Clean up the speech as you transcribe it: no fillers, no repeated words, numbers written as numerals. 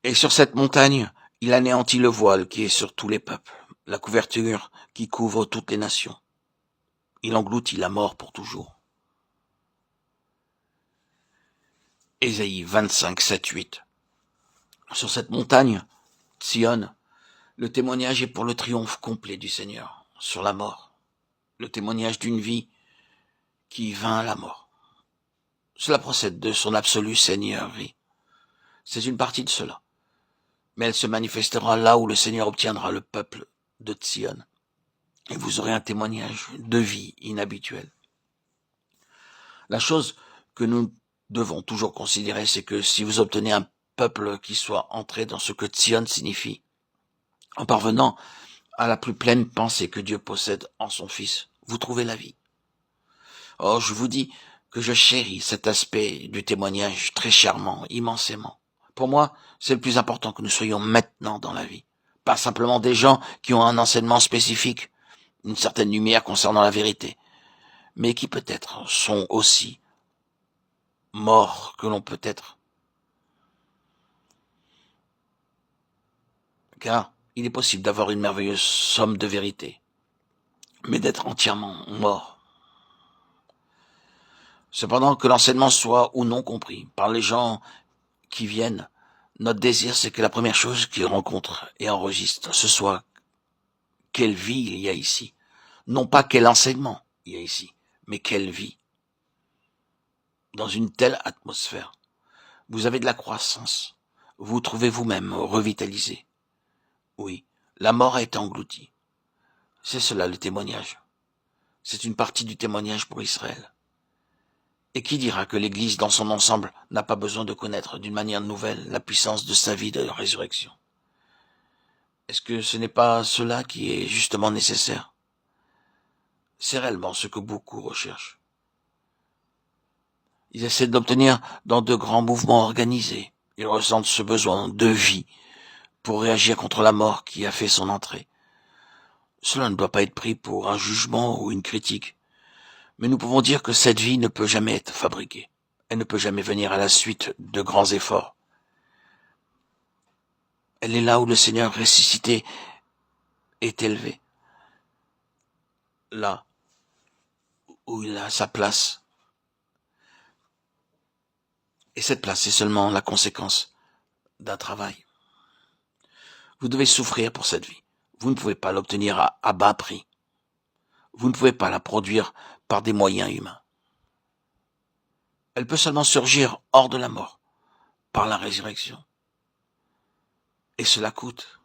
Et sur cette montagne, il anéantit le voile qui est sur tous les peuples, la couverture qui couvre toutes les nations. Il engloutit la mort pour toujours. Ésaïe 25, 7, 8. Sur cette montagne, Sion, le témoignage est pour le triomphe complet du Seigneur sur la mort, le témoignage d'une vie qui vainc la mort. Cela procède de son absolue seigneurie. C'est une partie de cela. Mais elle se manifestera là où le Seigneur obtiendra le peuple de Sion. Et vous aurez un témoignage de vie inhabituel. La chose que nous devons toujours considérer, c'est que si vous obtenez un peuple qui soit entré dans ce que Sion signifie, en parvenant à la plus pleine pensée que Dieu possède en son Fils, vous trouvez la vie. Or, je vous dis que je chéris cet aspect du témoignage très chèrement, immensément. Pour moi, c'est le plus important que nous soyons maintenant dans la vie. Pas simplement des gens qui ont un enseignement spécifique, une certaine lumière concernant la vérité, mais qui peut-être sont aussi morts que l'on peut être. Car il est possible d'avoir une merveilleuse somme de vérité, mais d'être entièrement mort. Cependant, que l'enseignement soit ou non compris par les gens qui viennent, notre désir, c'est que la première chose qu'ils rencontrent et enregistrent, ce soit quelle vie il y a ici. Non pas quel enseignement il y a ici, mais quelle vie. Dans une telle atmosphère, vous avez de la croissance. Vous trouvez vous-même revitalisé. Oui, la mort a été engloutie. C'est cela le témoignage. C'est une partie du témoignage pour Israël. Et qui dira que l'Église dans son ensemble n'a pas besoin de connaître d'une manière nouvelle la puissance de sa vie de résurrection? Est-ce que ce n'est pas cela qui est justement nécessaire? C'est réellement ce que beaucoup recherchent. Ils essaient d'obtenir dans de grands mouvements organisés. Ils ressentent ce besoin de vie pour réagir contre la mort qui a fait son entrée. Cela ne doit pas être pris pour un jugement ou une critique. Mais nous pouvons dire que cette vie ne peut jamais être fabriquée. Elle ne peut jamais venir à la suite de grands efforts. Elle est là où le Seigneur ressuscité est élevé. Là où il a sa place. Et cette place est seulement la conséquence d'un travail. Vous devez souffrir pour cette vie. Vous ne pouvez pas l'obtenir à bas prix. Vous ne pouvez pas la produire par des moyens humains. Elle peut seulement surgir hors de la mort, par la résurrection. Et cela coûte.